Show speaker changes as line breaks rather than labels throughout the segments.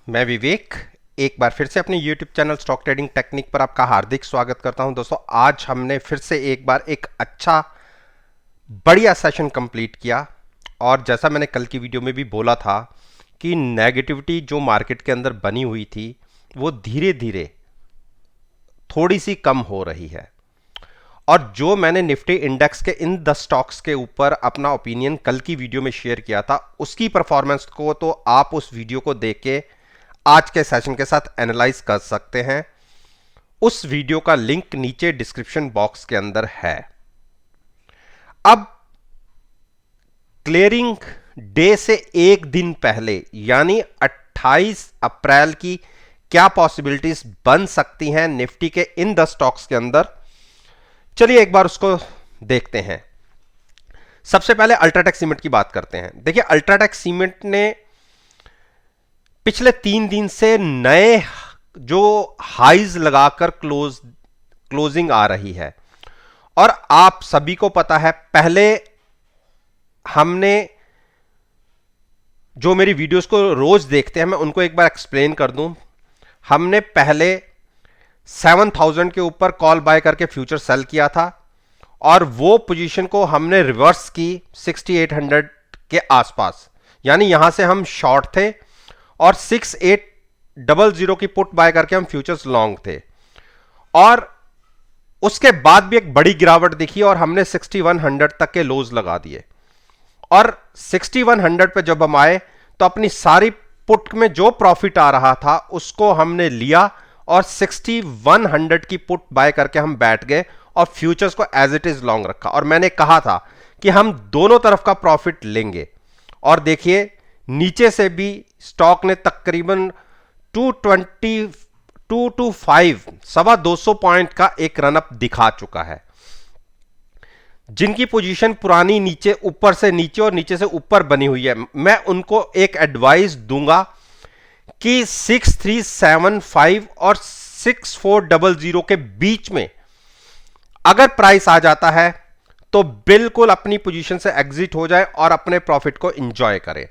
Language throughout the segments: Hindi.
मैं विवेक एक बार फिर से अपने YouTube channel stock trading technique पर आपका हार्दिक स्वागत करता हूं। दोस्तों, आज हमने फिर से एक बार एक अच्छा बढ़िया सेशन कंप्लीट किया और जैसा मैंने कल की वीडियो में भी बोला था कि नेगेटिविटी जो मार्केट के अंदर बनी हुई थी वो धीरे धीरे थोड़ी सी कम हो रही है। और जो मैंने निफ्टी इंडेक्स के इन 10 स्टॉक्स के ऊपर अपना ओपिनियन कल की वीडियो में शेयर किया था, उसकी परफॉर्मेंस को तो आप उस वीडियो को देख के आज के सेशन के साथ एनालाइज कर सकते हैं। उस वीडियो का लिंक नीचे डिस्क्रिप्शन बॉक्स के अंदर है। अब क्लियरिंग डे से एक दिन पहले यानी 28 अप्रैल की क्या पॉसिबिलिटीज बन सकती हैं निफ्टी के इन 10 स्टॉक्स के अंदर, चलिए एक बार उसको देखते हैं। सबसे पहले अल्ट्राटेक सीमेंट की बात करते हैं। देखिए, अल्ट्राटेक सीमेंट ने पिछले 3 दिन से नए जो हाइज लगाकर क्लोजिंग आ रही है। और आप सभी को पता है, पहले हमने जो मेरी वीडियोस को रोज देखते हैं, मैं उनको एक बार एक्सप्लेन कर दूं। हमने पहले 7000 के ऊपर कॉल बाय करके फ्यूचर सेल किया था और वो पोजीशन को हमने रिवर्स की 6800 के आसपास, यानी यहां से हम शॉर्ट थे और 6800 की पुट बाय करके हम फ्यूचर्स लॉन्ग थे। और उसके बाद भी एक बड़ी गिरावट दिखी और हमने 6100 तक के लोज लगा दिए। और 6100 पे जब हम आए तो अपनी सारी पुट में जो प्रॉफिट आ रहा था उसको हमने लिया और 6100 की पुट बाय करके हम बैठ गए और फ्यूचर्स को एज इट इज लॉन्ग रखा। और मैंने कहा था कि हम दोनों तरफ का प्रॉफिट लेंगे। और देखिए, नीचे से भी स्टॉक ने तकरीबन 220 225 250 पॉइंट का एक रनअप दिखा चुका है। जिनकी पोजीशन पुरानी नीचे ऊपर से नीचे और नीचे से ऊपर बनी हुई है, मैं उनको एक एडवाइस दूंगा कि 6375 और 6400 के बीच में अगर प्राइस आ जाता है तो बिल्कुल अपनी पोजीशन से एग्जिट हो जाए और अपने प्रॉफिट को एंजॉय करें।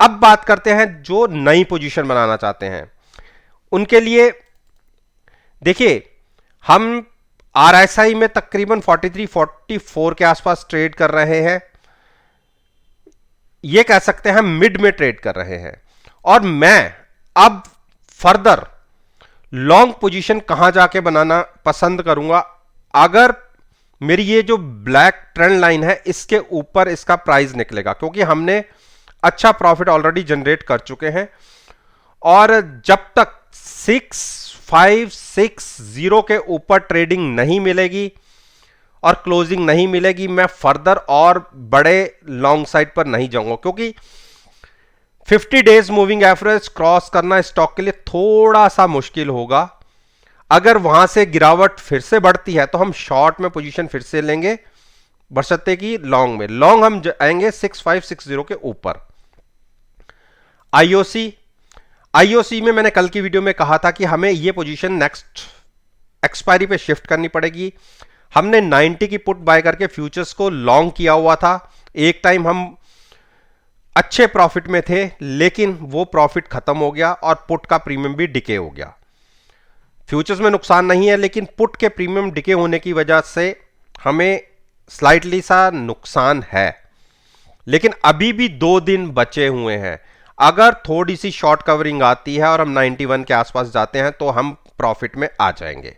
अब बात करते हैं जो नई पोजीशन बनाना चाहते हैं उनके लिए। देखिए, हम आरएसआई में तकरीबन 43-44 के आसपास ट्रेड कर रहे हैं। यह कह सकते हैं हम मिड में ट्रेड कर रहे हैं। और मैं अब फर्दर लॉन्ग पोजीशन कहां जाके बनाना पसंद करूंगा, अगर मेरी ये जो ब्लैक ट्रेंड लाइन है इसके ऊपर इसका प्राइस निकलेगा, क्योंकि हमने अच्छा प्रॉफिट ऑलरेडी जनरेट कर चुके हैं। और जब तक 6560 के ऊपर ट्रेडिंग नहीं मिलेगी और क्लोजिंग नहीं मिलेगी, मैं फर्दर और बड़े लॉन्ग साइड पर नहीं जाऊंगा, क्योंकि 50 डेज मूविंग एवरेज क्रॉस करना स्टॉक के लिए थोड़ा सा मुश्किल होगा। अगर वहां से गिरावट फिर से बढ़ती है तो हम शॉर्ट में पोजीशन फिर से लेंगे, बशर्ते कि लॉन्ग हम आएंगे 6560 के ऊपर। आईओसी में मैंने कल की वीडियो में कहा था कि हमें यह पोजीशन नेक्स्ट एक्सपायरी पे शिफ्ट करनी पड़ेगी। हमने 90 की पुट बाय करके फ्यूचर्स को लॉन्ग किया हुआ था। एक टाइम हम अच्छे प्रॉफिट में थे, लेकिन वो प्रॉफिट खत्म हो गया और पुट का प्रीमियम भी डिके हो गया। फ्यूचर्स में नुकसान नहीं है, लेकिन पुट के प्रीमियम डिके होने की वजह से हमें स्लाइटली सा नुकसान है। लेकिन अभी भी 2 दिन बचे हुए हैं। अगर थोड़ी सी शॉर्ट कवरिंग आती है और हम 91 के आसपास जाते हैं तो हम प्रॉफिट में आ जाएंगे।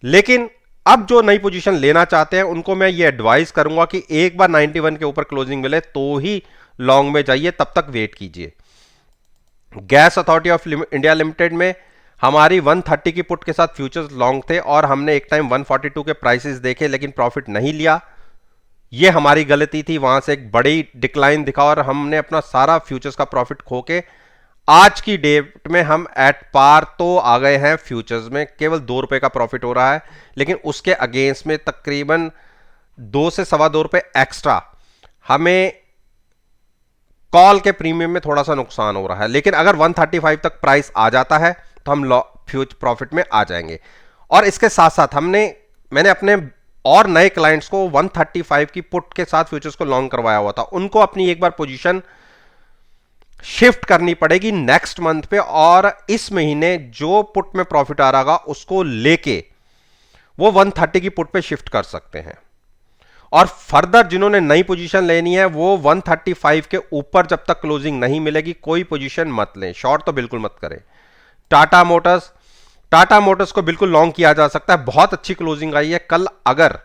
लेकिन अब जो नई पोजीशन लेना चाहते हैं उनको मैं ये एडवाइस करूंगा कि एक बार 91 के ऊपर क्लोजिंग मिले तो ही लॉन्ग में जाइए, तब तक वेट कीजिए। Gas authority of India limited में हमारी 130 की पुट के साथ फ्यूचर्स लॉन्ग थे और हमने एक टाइम 142 के प्राइसेस देखे लेकिन प्रॉफिट नहीं लिया। ये हमारी गलती थी, वहां से एक बड़ी डिक्लाइन दिखा और हमने अपना सारा फ्यूचर्स का प्रॉफिट खो के आज की डेट में हम एट पार तो आ गए हैं। फ्यूचर्स में केवल 2 रुपए का प्रॉफिट हो रहा है, लेकिन उसके अगेंस्ट में तकरीबन 2 से सवा 2 रुपए एक्स्ट्रा हमें कॉल के प्रीमियम में थोड़ा सा नुकसान हो रहा है। लेकिन अगर 135 तक प्राइस आ जाता है तो हम फ्यूचर प्रॉफिट में आ जाएंगे। और इसके साथ साथ मैंने अपने और नए क्लाइंट्स को 135 की पुट के साथ फ्यूचर्स को लॉन्ग करवाया हुआ था, उनको अपनी एक बार पोजीशन शिफ्ट करनी पड़ेगी नेक्स्ट मंथ पे, और इस महीने जो पुट में प्रॉफिट आ रहा उसको लेके वो 130 की पुट पे शिफ्ट कर सकते हैं। और फर्दर जिन्होंने नई पोजीशन लेनी है वो 135 के ऊपर जब तक क्लोजिंग नहीं मिलेगी कोई पोजीशन मत लें, शॉर्ट तो बिल्कुल मत करें। टाटा मोटर्स को बिल्कुल लॉन्ग किया जा सकता है, बहुत अच्छी क्लोजिंग आई है कल। अगर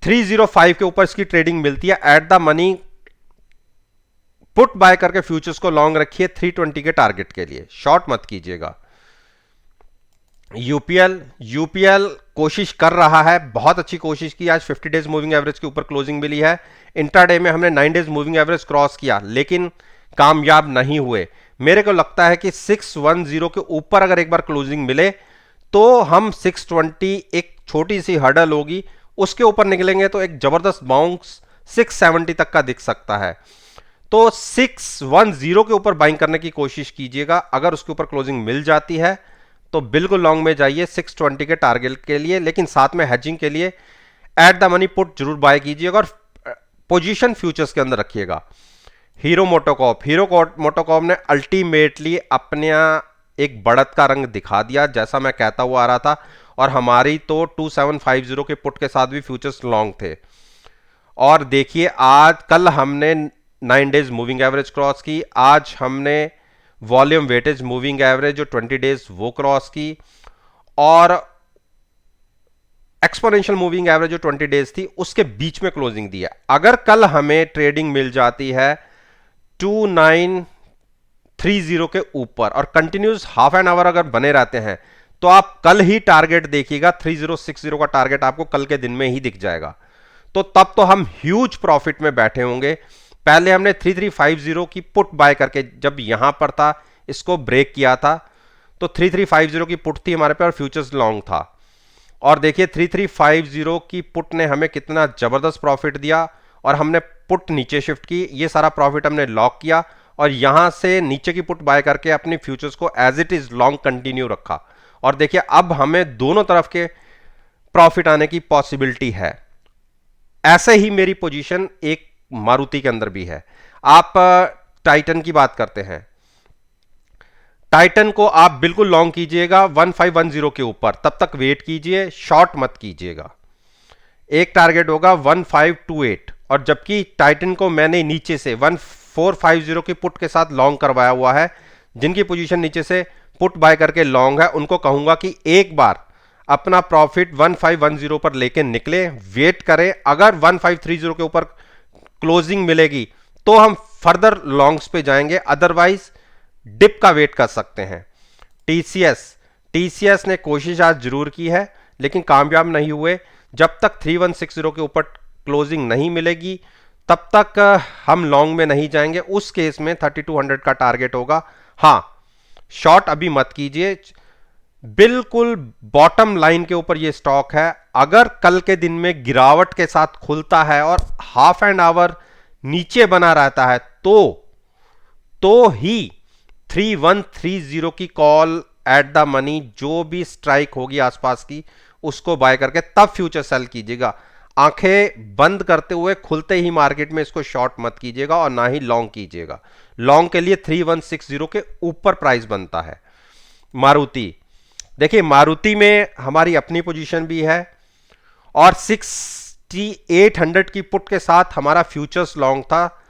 305 के ऊपर इसकी ट्रेडिंग मिलती है at the money, put buy करके फ्यूचर्स को लॉन्ग रखिए 320 के टारगेट के लिए, शॉर्ट मत कीजिएगा। यूपीएल कोशिश कर रहा है, बहुत अच्छी कोशिश की, आज 50 डेज मूविंग एवरेज के ऊपर क्लोजिंग मिली है। इंट्राडे में हमने 9 डेज मूविंग एवरेज क्रॉस किया लेकिन कामयाब नहीं हुए। मेरे को लगता है कि 610 के ऊपर अगर एक बार क्लोजिंग मिले तो हम 620, एक छोटी सी हर्डल होगी, उसके ऊपर निकलेंगे तो एक जबरदस्त बाउंस 670 तक का दिख सकता है। तो 610 के ऊपर बाइंग करने की कोशिश कीजिएगा। अगर उसके ऊपर क्लोजिंग मिल जाती है तो बिल्कुल लॉन्ग में जाइए 620 के टारगेट के लिए, लेकिन साथ में हेजिंग के लिए एट द मनी पुट जरूर बाय कीजिएगा और पोजीशन फ्यूचर्स के अंदर रखिएगा। हीरो मोटोकॉर्प ने अल्टीमेटली अपने एक बढ़त का रंग दिखा दिया, जैसा मैं कहता हुआ आ रहा था, और हमारी तो 2750 के पुट के साथ भी फ्यूचर्स लॉन्ग थे। और देखिए आज कल हमने 9 डेज मूविंग एवरेज क्रॉस की, आज हमने वॉल्यूम वेटेज मूविंग एवरेज जो 20 डेज वो क्रॉस की, और एक्सपोनेंशियल मूविंग एवरेज जो 20 डेज थी उसके बीच में क्लोजिंग दी है। अगर कल हमें ट्रेडिंग मिल जाती है 2930 के ऊपर और कंटिन्यूस हाफ एन आवर अगर बने रहते हैं तो आप कल ही टारगेट देखिएगा, 3060 का टारगेट आपको कल के दिन में ही दिख जाएगा। तो तब तो हम ह्यूज प्रॉफिट में बैठे होंगे। पहले हमने 3350 की पुट बाय करके जब यहां पर था इसको ब्रेक किया था तो 3350 की पुट थी हमारे पे और फ्यूचर्स लॉन्ग था, और देखिए 3350 की पुट ने हमें कितना जबरदस्त प्रॉफिट दिया, और हमने पुट नीचे शिफ्ट की, ये सारा प्रॉफिट हमने लॉक किया और यहां से नीचे की पुट बाय करके अपनी फ्यूचर्स को as it is long continue रखा। और देखिए अब हमें दोनों तरफ के प्रॉफिट आने की पॉसिबिलिटी है। ऐसे ही मेरी पोजीशन एक मारुति के अंदर भी है। आप टाइटन की बात करते हैं, टाइटन को आप बिल्कुल लॉन्ग कीजिएगा 1510 के ऊपर, तब तक वेट कीजिए, शॉर्ट मत कीजिएगा। एक टारगेट होगा 1528, और जबकि टाइटन को मैंने नीचे से 1450 की पुट के साथ लॉन्ग करवाया हुआ है। जिनकी पोजीशन नीचे से पुट बाय करके लॉन्ग है उनको कहूंगा कि एक बार अपना प्रॉफिट 1510 पर लेके निकले, वेट करें। अगर 1530 के ऊपर क्लोजिंग मिलेगी तो हम फर्दर लॉन्ग्स पे जाएंगे, अदरवाइज डिप का वेट कर सकते हैं। टीसीएस ने कोशिश आज जरूर की है लेकिन कामयाब नहीं हुए। जब तक 3160 के ऊपर क्लोजिंग नहीं मिलेगी तब तक हम लॉन्ग में नहीं जाएंगे। उस केस में 3200 का टारगेट होगा। हां, शॉर्ट अभी मत कीजिए, बिल्कुल बॉटम लाइन के ऊपर यह स्टॉक है। अगर कल के दिन में गिरावट के साथ खुलता है और हाफ एन आवर नीचे बना रहता है तो ही 3130 की कॉल एट द मनी, जो भी स्ट्राइक होगी आसपास की, उसको बाय करके तब फ्यूचर सेल कीजिएगा। आंखें बंद करते हुए खुलते ही मार्केट में इसको शॉर्ट मत कीजिएगा और ना ही लॉन्ग कीजिएगा। लॉन्ग के लिए 3160 के ऊपर प्राइस बनता है। मारुति, देखिए मारुति में हमारी अपनी पोजीशन भी है और 6800 की पुट के साथ हमारा फ्यूचर्स लॉन्ग था।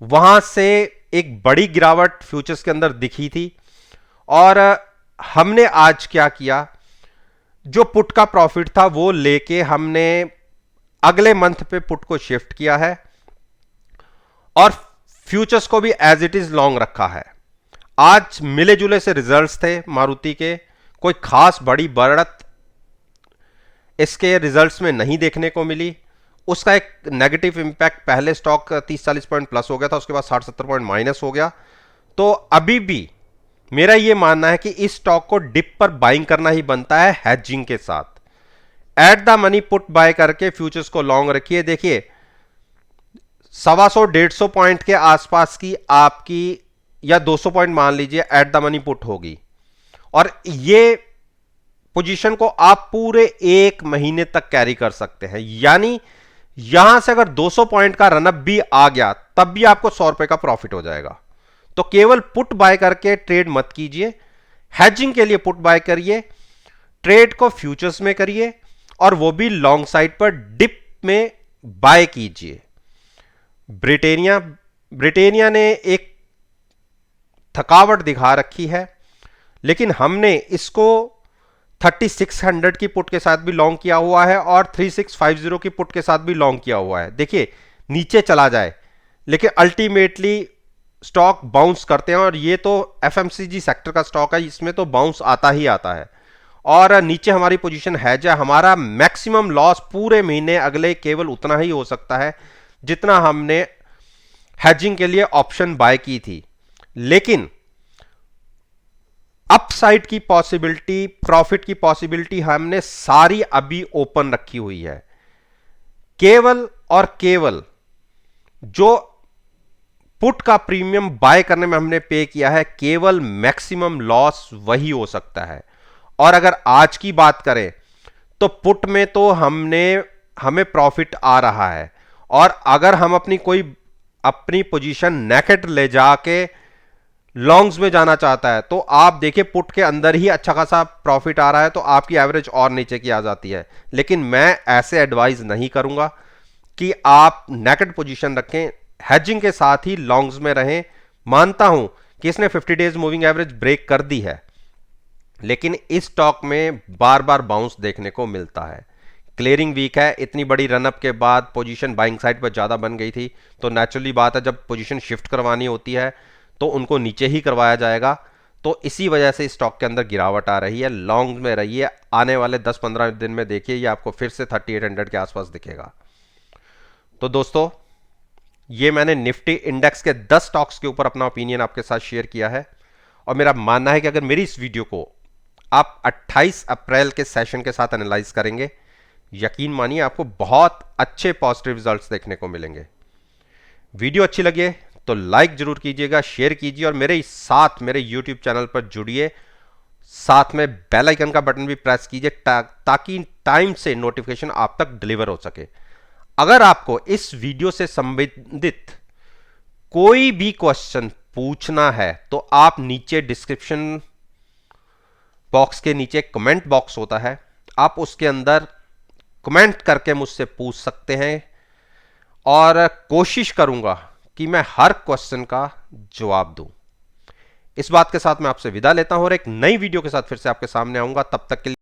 वहां से एक बड़ी गिरावट फ्यूचर्स के अंदर दिखी थी और हमने आज क्या किया, जो पुट का प्रॉफिट था वो लेके हमने अगले मंथ पे पुट को शिफ्ट किया है और फ्यूचर्स को भी एज इट इज लॉन्ग रखा है। आज मिले जुले से रिजल्ट्स थे मारुति के, कोई खास बड़ी बढ़त इसके रिजल्ट्स में नहीं देखने को मिली। उसका एक नेगेटिव इंपैक्ट, पहले स्टॉक 30-40 पॉइंट प्लस हो गया था, उसके बाद 60-70 पॉइंट माइनस हो गया। तो अभी भी मेरा यह मानना है कि इस स्टॉक को डिप पर बाइंग करना ही बनता है हेजिंग के साथ। At the money put buy करके फ्यूचर्स को लॉन्ग रखिए। देखिए 125-150 पॉइंट के आसपास की आपकी, या 200 पॉइंट मान लीजिए, एट द मनी पुट होगी और ये पोजीशन को आप पूरे एक महीने तक कैरी कर सकते हैं। यानी यहां से अगर 200 पॉइंट का रनअप भी आ गया तब भी आपको 100 रुपए का प्रॉफिट हो जाएगा। तो केवल पुट बाय करके ट्रेड मत कीजिए, हैजिंग के लिए पुट बाय करिए, ट्रेड को फ्यूचर्स में करिए और वो भी लॉन्ग साइड पर डिप में बाय कीजिए। ब्रिटेनिया ने एक थकावट दिखा रखी है, लेकिन हमने इसको 3600 की पुट के साथ भी लॉन्ग किया हुआ है और 3650 की पुट के साथ भी लॉन्ग किया हुआ है। देखिए नीचे चला जाए, लेकिन अल्टीमेटली स्टॉक बाउंस करते हैं और ये तो एफएमसीजी सेक्टर का स्टॉक है, इसमें तो बाउंस आता ही आता है। और नीचे हमारी पोजीशन है जो हमारा मैक्सिमम लॉस पूरे महीने अगले केवल उतना ही हो सकता है जितना हमने हेजिंग के लिए ऑप्शन बाय की थी। लेकिन अपसाइड की पॉसिबिलिटी, प्रॉफिट की पॉसिबिलिटी हमने सारी अभी ओपन रखी हुई है। केवल और केवल जो पुट का प्रीमियम बाय करने में हमने पे किया है, केवल मैक्सिमम लॉस वही हो सकता है। और अगर आज की बात करें तो पुट में तो हमें प्रॉफिट आ रहा है, और अगर हम अपनी पोजीशन नेकेड ले जाके लॉन्ग्स में जाना चाहता है तो आप देखिए पुट के अंदर ही अच्छा खासा प्रॉफिट आ रहा है, तो आपकी एवरेज और नीचे की आ जाती है। लेकिन मैं ऐसे एडवाइस नहीं करूंगा कि आप नेकेड पोजीशन रखें, हेजिंग के साथ ही लॉन्ग्स में रहें। मानता हूं कि इसने 50 डेज मूविंग एवरेज ब्रेक कर दी है, लेकिन इस स्टॉक में बार बार बाउंस देखने को मिलता है। क्लियरिंग वीक है, इतनी बड़ी रनअप के बाद पोजीशन बाइंग साइड पर ज़्यादा बन गई थी, तो नेचुरली बात है जब पोजीशन शिफ्ट करवानी होती है तो उनको नीचे ही करवाया जाएगा। तो इसी वजह से स्टॉक के अंदर गिरावट आ रही है। लॉन्ग में रहिए, आने वाले 10-15 दिन में देखिए ये आपको फिर से 3800 के आसपास दिखेगा। तो दोस्तों, ये मैंने निफ्टी इंडेक्स के 10 स्टॉक्स के ऊपर अपना ओपिनियन आपके साथ शेयर किया है, और मेरा मानना है कि अगर मेरी इस वीडियो को आप 28 अप्रैल के सेशन के साथ एनालाइज करेंगे, यकीन मानिए आपको बहुत अच्छे पॉजिटिव रिजल्ट्स देखने को मिलेंगे। वीडियो अच्छी लगे तो लाइक जरूर कीजिएगा, शेयर कीजिए और मेरे साथ मेरे यूट्यूब चैनल पर जुड़िए। साथ में बेल आइकन का बटन भी प्रेस कीजिए ताकि टाइम से नोटिफिकेशन आप तक डिलीवर हो सके। अगर आपको इस वीडियो से संबंधित कोई भी क्वेश्चन पूछना है तो आप नीचे डिस्क्रिप्शन बॉक्स के नीचे कमेंट बॉक्स होता है, आप उसके अंदर कमेंट करके मुझसे पूछ सकते हैं, और कोशिश करूंगा कि मैं हर क्वेश्चन का जवाब दूं। इस बात के साथ मैं आपसे विदा लेता हूं और एक नई वीडियो के साथ फिर से आपके सामने आऊंगा। तब तक के लिए